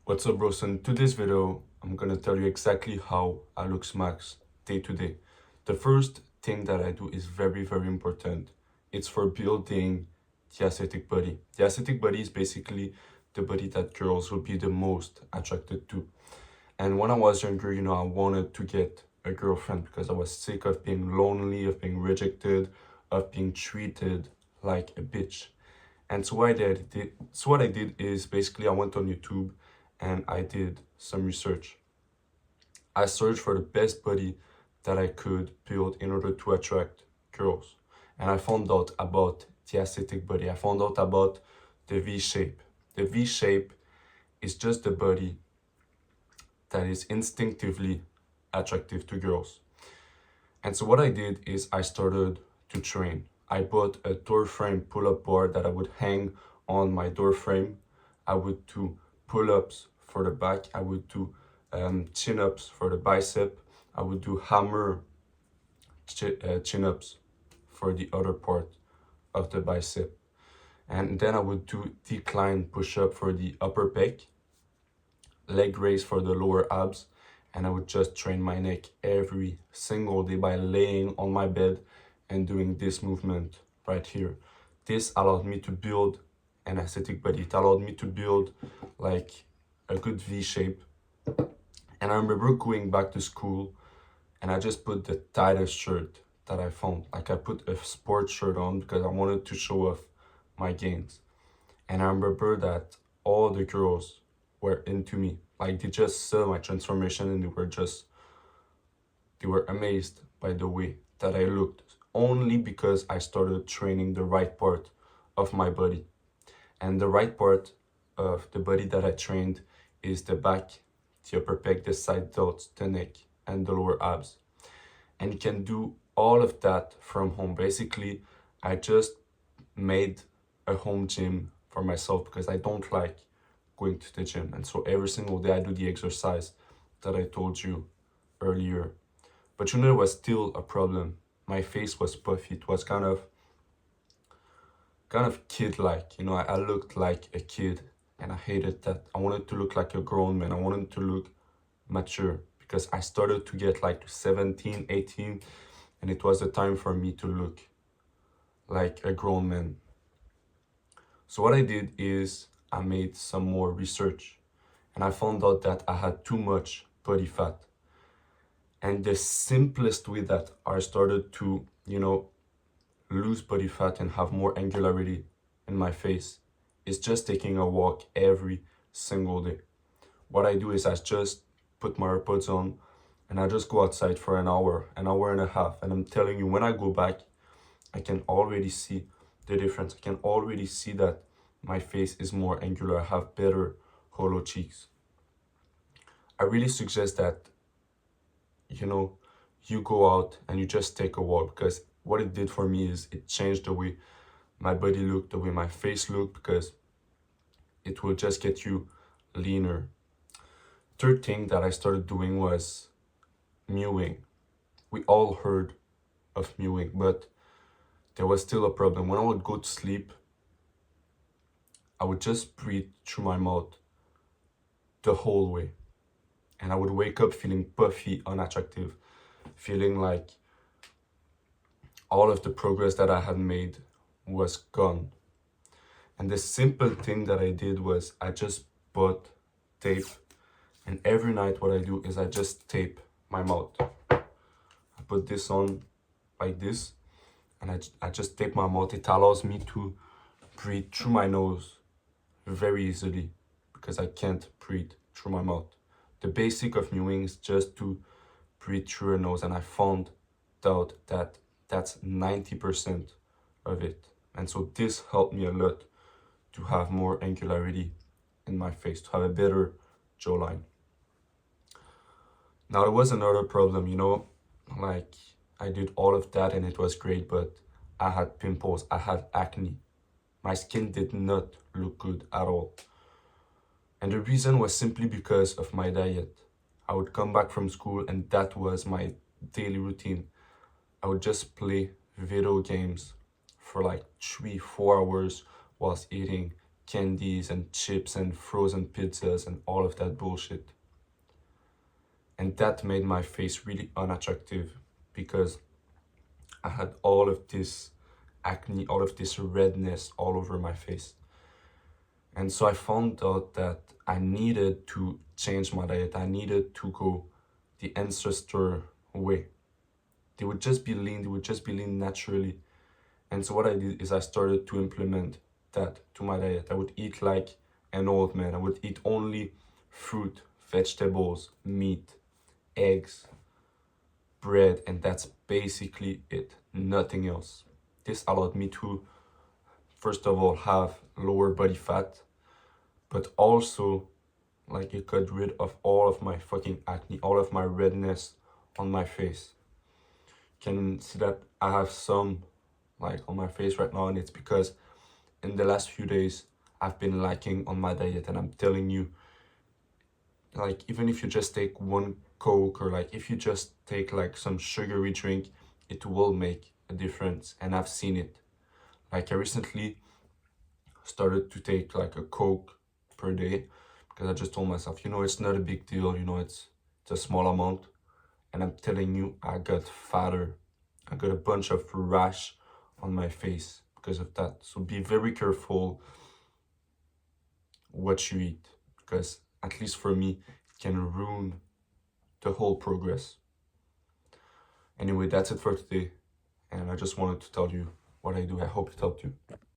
What's up, bro? So in today's video, I'm gonna tell you exactly how I looksmax day to day. The first thing that I do is very, very important. It's for building the aesthetic body. The aesthetic body is basically the body that girls will be the most attracted to. And when I was younger, I wanted to get a girlfriend because I was sick of being lonely, of being rejected, of being treated like a bitch. And so what I did is basically I went on YouTube and I did some research. I searched for the best body that I could build in order to attract girls. And I found out about the aesthetic body. I found out about the V shape. The V shape is just the body that is instinctively attractive to girls. And so what I did is I started to train. I bought a door frame pull-up bar that I would hang on my door frame. I would do pull-ups for the back. I would do chin-ups for the bicep. I would do hammer chin-ups for the other part of the bicep. And then I would do decline push-up for the upper pec, leg raise for the lower abs, and I would just train my neck every single day by laying on my bed and doing this movement right here. This allowed me to build an aesthetic body. It allowed me to build like a good V shape. And I remember going back to school and I just put the tightest shirt that I found. Like I put a sports shirt on because I wanted to show off my gains. And I remember that all the girls were into me. Like they just saw my transformation and they were amazed by the way that I looked, only because I started training the right part of my body. And the right part of the body that I trained is the back, the upper pec, the side delts, the neck, and the lower abs. And you can do all of that from home. Basically, I just made a home gym for myself because I don't like going to the gym. And so every single day I do the exercise that I told you earlier. But there was still a problem. My face was puffy. It was kind of kid-like. I looked like a kid and I hated that. I wanted to look like a grown man. I wanted to look mature because I started to get like to 17, 18, and it was the time for me to look like a grown man. So what I did is I made some more research and I found out that I had too much body fat. And the simplest way that I started to, lose body fat and have more angularity in my face is just taking a walk every single day. What I do is I just put my AirPods on and I just go outside for an hour and a half. And I'm telling you, when I go back, I can already see the difference. I can already see that my face is more angular. I have better hollow cheeks. I really suggest that, you go out and you just take a walk, because what it did for me is it changed the way my body looked, the way my face looked, because it will just get you leaner. Third thing that I started doing was mewing. We all heard of mewing, but there was still a problem. When I would go to sleep, I would just breathe through my mouth the whole way. And I would wake up feeling puffy, unattractive, feeling like all of the progress that I had made was gone. And the simple thing that I did was I just bought tape. And every night what I do is I just tape my mouth. I put this on like this and I just tape my mouth. It allows me to breathe through my nose very easily because I can't breathe through my mouth. The basic of mewing is just to breathe through your nose, and I found out that that's 90% of it. And so this helped me a lot to have more angularity in my face, to have a better jawline. Now there was another problem, like I did all of that and it was great, but I had pimples, I had acne. My skin did not look good at all. And the reason was simply because of my diet. I would come back from school and that was my daily routine. I would just play video games for like 3-4 hours whilst eating candies and chips and frozen pizzas and all of that bullshit. And that made my face really unattractive because I had all of this acne, all of this redness all over my face. And so I found out that I needed to change my diet. I needed to go the ancestor way. They would just be lean, they would just be lean naturally. And so what I did is I started to implement that to my diet. I would eat like an old man. I would eat only fruit, vegetables, meat, eggs, bread, and that's basically it. Nothing else. This allowed me to, first of all, have lower body fat, but also like it got rid of all of my fucking acne, all of my redness on my face. Can see that I have some like on my face right now, and it's because in the last few days I've been lacking on my diet. And I'm telling you, like, even if you just take one Coke, or like if you just take like some sugary drink, it will make a difference. And I've seen it. Like, I recently started to take like a Coke per day because I just told myself, it's not a big deal, it's a small amount. And I'm telling you, I got fatter. I got a bunch of rash on my face because of that. So be very careful what you eat, because at least for me, it can ruin the whole progress. Anyway, that's it for today. And I just wanted to tell you what I do. I hope it helped you.